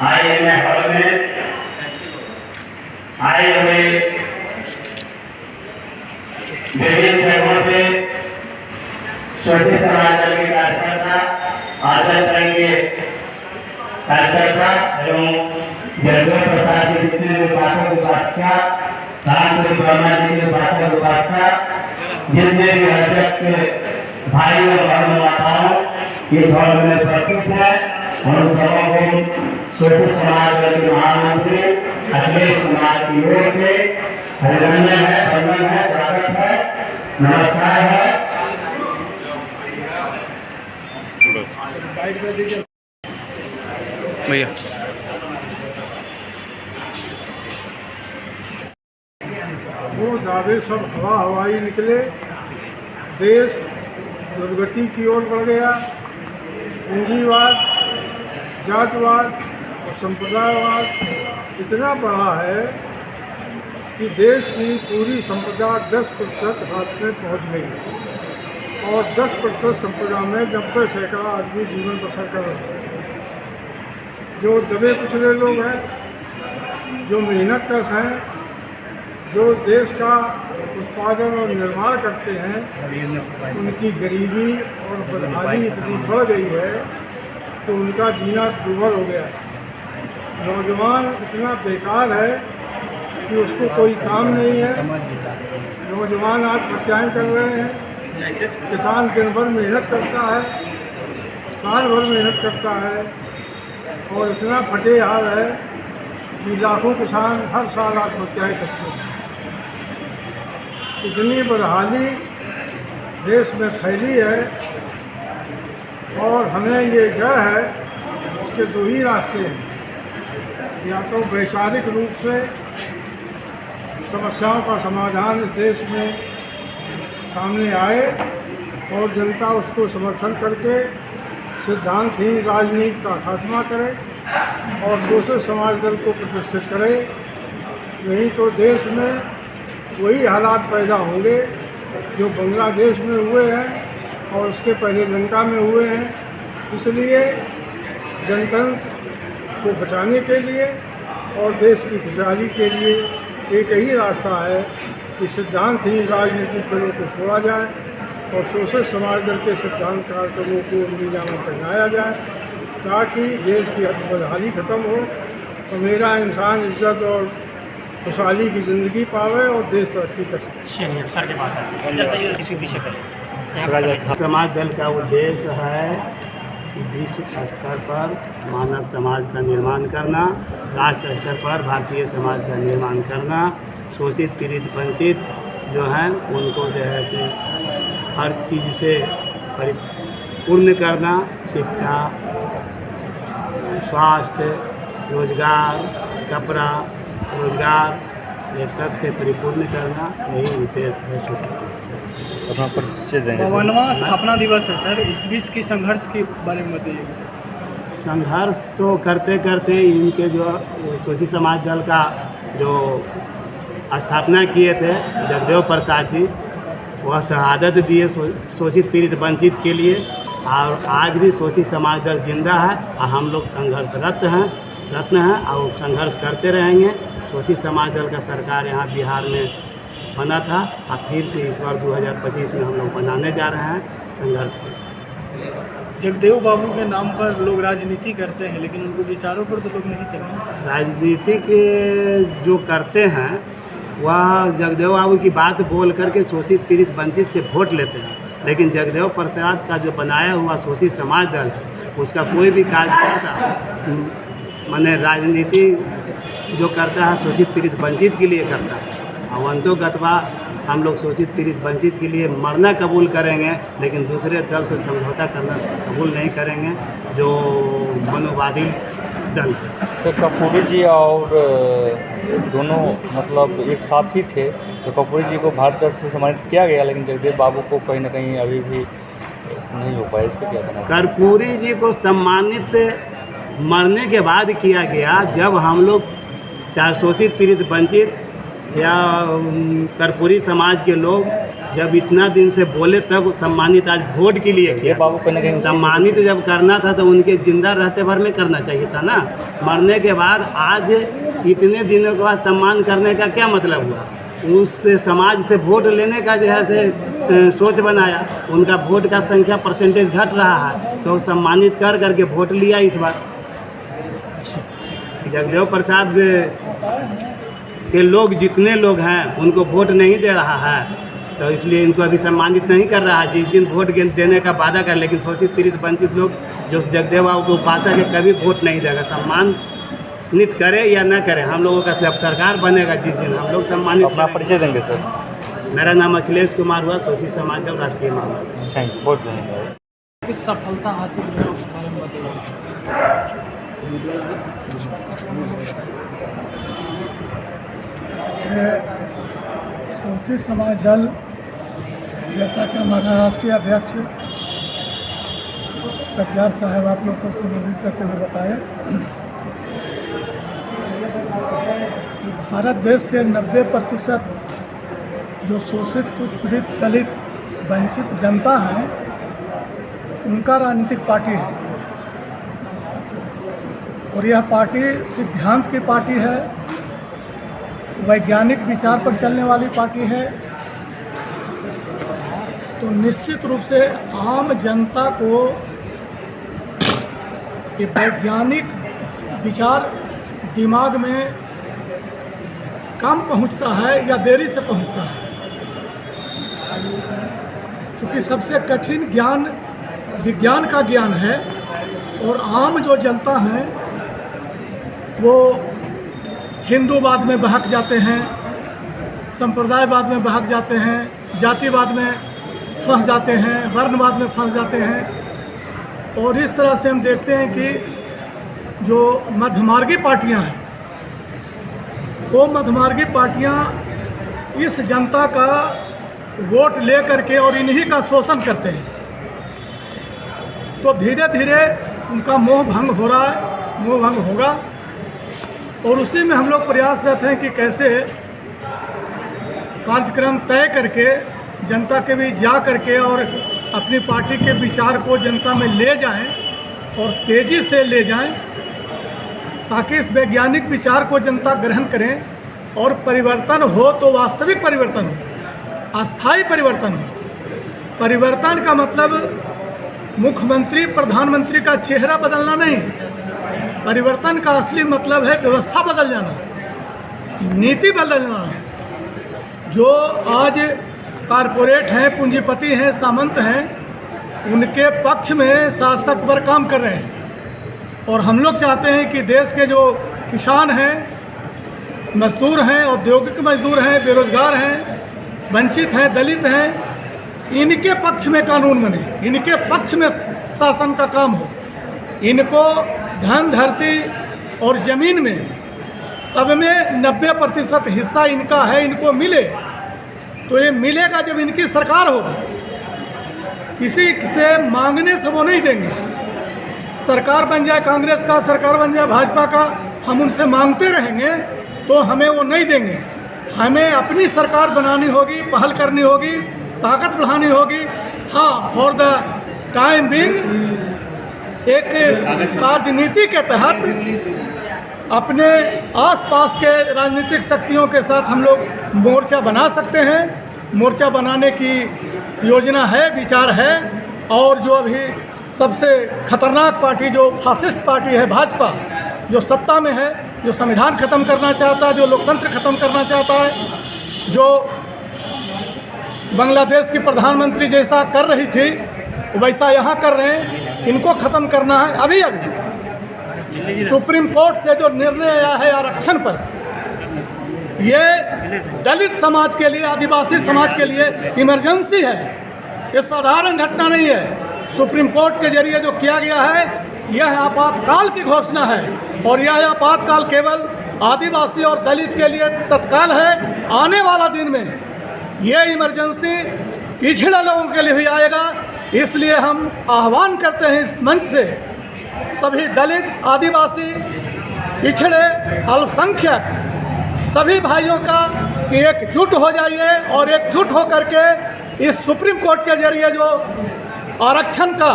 IMA hall में आए हुए विभिन्न जगहों से छोटे समाज दल के कार्यकर्ता, आदर्श संघ के कार्यकर्ता एवं जगदेव प्रसाद जी जितने उपासक उपासिका, रामचंद्र वर्मा जी के उपासक उपासिका, जितने भी अध्यक्ष के भाइयों और माताओं इस हॉल में उपस्थित है और सभा को छोटे समाज दल के महामंत्री अखिलेश कुमार की ओर से अभिनंदन है, वंदन है, स्वागत है, नमस्कार है। भैया वो दावे सब हवा हवाई निकले, देश दुर्गति की ओर बढ़ गया। पूंजीवाद, जातवाद और संप्रदायवाद इतना बढ़ा है कि देश की पूरी संपदा 10% हाथ में पहुंच गई और 10% संपदा में 90 सैकड़ा आदमी जीवन बसर कर रहे हैं। जो दबे कुचले लोग हैं, जो मेहनत कश हैं, जो देश का उत्पादन और निर्माण करते हैं, उनकी गरीबी और बदहाली इतनी बढ़ गई है तो उनका जीना दुर्भर हो गया है। नौजवान इतना बेकार है कि उसको कोई काम नहीं है। नौजवान आत्महत्याएं कर रहे हैं। किसान दिन भर मेहनत करता है, साल भर मेहनत करता है और इतना फटे हाल है कि लाखों किसान हर साल आत्महत्याएं करते हैं। इतनी बदहाली देश में फैली है और हमें ये डर है, इसके दो ही रास्ते हैं। या तो वैचारिक रूप से समस्याओं का समाधान इस देश में सामने आए और जनता उसको समर्थन करके सिद्धांतहीन राजनीति का खात्मा करे और सोशल समाज दल को प्रतिष्ठित करे। नहीं तो देश में वही हालात पैदा होंगे जो बांग्लादेश में हुए हैं और उसके पहले लंका में हुए हैं। इसलिए गणतंत्र को बचाने के लिए और देश की खुशहाली के लिए एक ही रास्ता है कि सिद्धांतहीन राजनीतिक दलों को छोड़ा जाए और सोशल समाज दल के सिद्धांत कार्यक्रमों को नीलामा पहनाया जाए ताकि देश की बदहाली खत्म हो और मेरा इंसान इज्जत और खुशहाली की ज़िंदगी पावे और देश तरक्की कर सके। सर के पास किसी पीछे करें। समाज दल का उद्देश्य है कि विश्व स्तर पर मानव समाज का निर्माण करना, राष्ट्र स्तर पर भारतीय समाज का निर्माण करना, शोषित पीड़ित वंचित जो हैं उनको जो है से हर चीज़ से परिपूर्ण करना, शिक्षा, स्वास्थ्य, रोजगार, कपड़ा, रोजगार, ये सब से परिपूर्ण करना, यही उद्देश्य है शोषित। अपना परिचय देंगे। 52वां स्थापना दिवस है सर, इस बीच की संघर्ष के बारे में बताइए। संघर्ष तो करते करते इनके जो शोषित समाज दल का जो स्थापना किए थे जगदेव प्रसाद जी, वह शहादत दिए शोषित पीड़ित वंचित के लिए और आज भी शोषित समाज दल जिंदा है और हम लोग संघर्षरत हैं और संघर्ष करते रहेंगे। शोषित समाज दल का सरकार यहाँ बिहार में बना था और फिर से इस बार 2025 में हम लोग बनाने जा रहे हैं संघर्ष के। जगदेव बाबू के नाम पर लोग राजनीति करते हैं लेकिन उनको विचारों पर तो लोग नहीं चलेंगे। राजनीति के जो करते हैं वह जगदेव बाबू की बात बोल करके शोषित पीड़ित वंचित से वोट लेते हैं, लेकिन जगदेव प्रसाद का जो बनाया हुआ शोषित समाज दल है उसका कोई भी कार्यकर्ता माने राजनीति जो करता है शोषित पीड़ित वंचित के लिए करता है। और अंतोगतवा हम लोग शोषित पीड़ित वंचित के लिए मरना कबूल करेंगे लेकिन दूसरे दल से समझौता करना कबूल नहीं करेंगे जो मनोवादी दल है। सर कर्पूरी जी और दोनों मतलब एक साथ ही थे, तो कर्पूरी जी को भारत रत्न से सम्मानित किया गया लेकिन जगदेव बाबू को कहीं ना कहीं अभी भी नहीं हो पाया। इस पर क्या कहना है? कर्पूरी जी को सम्मानित मरने के बाद किया गया जब हम लोग चाहे शोषित पीड़ित वंचित या कर्पूरी समाज के लोग जब इतना दिन से बोले तब सम्मानित आज वोट के लिए ये किया। बाबू कहीं ना कहीं सम्मानित जब करना था तो उनके जिंदा रहते भर में करना चाहिए था ना। मरने के बाद आज इतने दिनों के बाद सम्मान करने का क्या मतलब हुआ? उस समाज से वोट लेने का जो है से सोच बनाया, उनका वोट का संख्या परसेंटेज घट रहा है तो सम्मानित कर करके वोट लिया इस बार। जगदेव प्रसाद के लोग जितने लोग हैं उनको वोट नहीं दे रहा है तो इसलिए इनको अभी सम्मानित नहीं कर रहा है। जिस दिन वोट देने का वादा कर, लेकिन शोषित पीड़ित वंचित लोग जो जगदेव बाबू को उपासक है कभी वोट नहीं देगा। सम्मानित करे या न करे, हम लोगों का जब सरकार बनेगा जिस दिन हम लोग सम्मानित अपना परिचय देंगे सर। मेरा नाम अखिलेश कुमार हुआ, शोषित समाज दल राष्ट्रीय महामंत्री। थैंक यू, बहुत धन्यवाद। किस सफलता हासिल हुई उस बारे में बताइए। शोषित समाज दल, जैसा कि हमारा राष्ट्रीय अध्यक्ष कटियार साहब आप लोग को संबोधित करते हुए बताया कि भारत देश के 90% जो शोषित पीड़ित दलित वंचित जनता है उनका राजनीतिक पार्टी है और यह पार्टी सिद्धांत की पार्टी है, वैज्ञानिक विचार पर चलने वाली पार्टी है। तो निश्चित रूप से आम जनता को ये वैज्ञानिक विचार दिमाग में कम पहुंचता है या देरी से पहुंचता है, क्योंकि सबसे कठिन ज्ञान विज्ञान का ज्ञान है और आम जो जनता है वो हिंदूवाद में बहक जाते हैं, संप्रदायवाद में बहक जाते हैं, जातिवाद में फंस जाते हैं, वर्णवाद में फंस जाते हैं। और इस तरह से हम देखते हैं कि जो मध्यमार्गी पार्टियां हैं वो मध्यमार्गी पार्टियां इस जनता का वोट ले करके और इन्हीं का शोषण करते हैं। तो धीरे धीरे उनका मोह भंग हो रहा है, मोह भंग होगा और उसी में हम लोग प्रयासरत हैं कि कैसे कार्यक्रम तय करके जनता के बीच जा करके और अपनी पार्टी के विचार को जनता में ले जाएं और तेज़ी से ले जाएं ताकि इस वैज्ञानिक विचार को जनता ग्रहण करें और परिवर्तन हो तो वास्तविक परिवर्तन हो, अस्थायी परिवर्तन हो। परिवर्तन का मतलब मुख्यमंत्री प्रधानमंत्री का चेहरा बदलना नहीं, परिवर्तन का असली मतलब है व्यवस्था बदल जाना, नीति बदल जाना। जो आज कारपोरेट हैं, पूंजीपति हैं, सामंत हैं, उनके पक्ष में शासक वर्ग काम कर रहे हैं और हम लोग चाहते हैं कि देश के जो किसान हैं, मजदूर हैं, औद्योगिक मजदूर हैं, बेरोजगार हैं, वंचित हैं, दलित हैं, इनके पक्ष में कानून बने, इनके पक्ष में शासन का काम हो। इनको धन, धरती और ज़मीन में सब में 90% हिस्सा इनका है, इनको मिले। तो ये मिलेगा जब इनकी सरकार होगी, किसी से मांगने से वो नहीं देंगे। सरकार बन जाए कांग्रेस का, सरकार बन जाए भाजपा का, हम उनसे मांगते रहेंगे तो हमें वो नहीं देंगे। हमें अपनी सरकार बनानी होगी, पहल करनी होगी, ताकत बढ़ानी होगी। हाँ, फॉर द टाइम बिंग एक कार्यनीति के तहत अपने आसपास के राजनीतिक शक्तियों के साथ हम लोग मोर्चा बना सकते हैं। मोर्चा बनाने की योजना है, विचार है। और जो अभी सबसे खतरनाक पार्टी जो फासिस्ट पार्टी है भाजपा, जो सत्ता में है, जो संविधान ख़त्म करना चाहता है, जो लोकतंत्र ख़त्म करना चाहता है, जो बांग्लादेश की प्रधानमंत्री जैसा कर रही थी वैसा यहाँ कर रहे हैं, इनको ख़त्म करना है। अभी अभी सुप्रीम कोर्ट से जो निर्णय आया है आरक्षण पर, ये दलित समाज के लिए, आदिवासी समाज के लिए इमरजेंसी है, ये साधारण घटना नहीं है। सुप्रीम कोर्ट के जरिए जो किया गया है यह आपातकाल की घोषणा है और यह आपातकाल केवल आदिवासी और दलित के लिए तत्काल है। आने वाला दिन में ये इमरजेंसी पिछड़े लोगों के लिए भी आएगा। इसलिए हम आह्वान करते हैं इस मंच से सभी दलित, आदिवासी, पिछड़े, अल्पसंख्यक सभी भाइयों का कि एकजुट हो जाइए और एकजुट होकर के इस सुप्रीम कोर्ट के जरिए जो आरक्षण का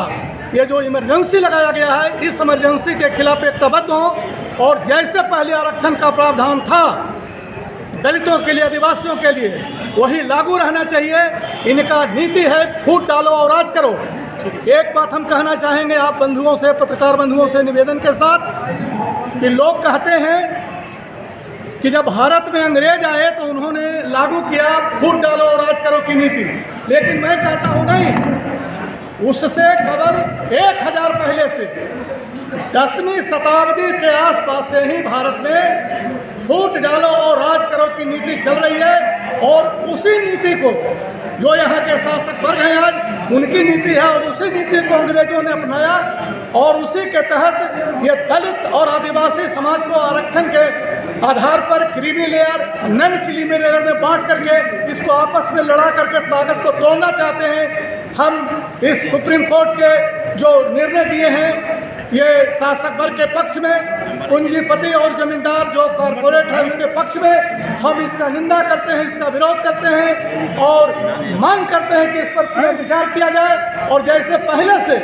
ये जो इमरजेंसी लगाया गया है, इस इमरजेंसी के खिलाफ एकताबद्ध हों और जैसे पहले आरक्षण का प्रावधान था दलितों के लिए, आदिवासियों के लिए, वही लागू रहना चाहिए। इनका नीति है फूट डालो और राज करो। एक बात हम कहना चाहेंगे आप बंधुओं से, पत्रकार बंधुओं से निवेदन के साथ कि लोग कहते हैं कि जब भारत में अंग्रेज आए तो उन्होंने लागू किया फूट डालो और राज करो की नीति, लेकिन मैं कहता हूँ नहीं, उससे केवल 1000 पहले से 10वीं शताब्दी के आसपास से ही भारत में फूट डालो और राज करो की नीति चल रही है और उसी नीति को जो यहाँ के शासक वर्ग हैं आज उनकी नीति है और उसी नीति को अंग्रेजों ने अपनाया और उसी के तहत ये दलित और आदिवासी समाज को आरक्षण के आधार पर creamy layer, non creamy layer में बांट करके इसको आपस में लड़ा करके ताकत को तोड़ना चाहते हैं। हम इस सुप्रीम कोर्ट के जो निर्णय दिए हैं ये शासक वर्ग के पक्ष में, पूंजीपति और जमींदार जो कॉरपोरेट है उसके पक्ष में हम इसका निंदा करते हैं, इसका विरोध करते हैं और मांग करते हैं कि इस पर पुनर्विचार किया जाए और जैसे पहले से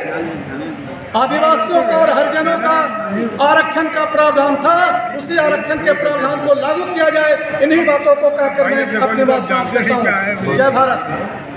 आदिवासियों का और हरिजनों का आरक्षण का प्रावधान था उसी आरक्षण के प्रावधान को लागू किया जाए। इन्हीं बातों को कहकर मैं अपनी बात समाप्त करता हूँ। जय भारत।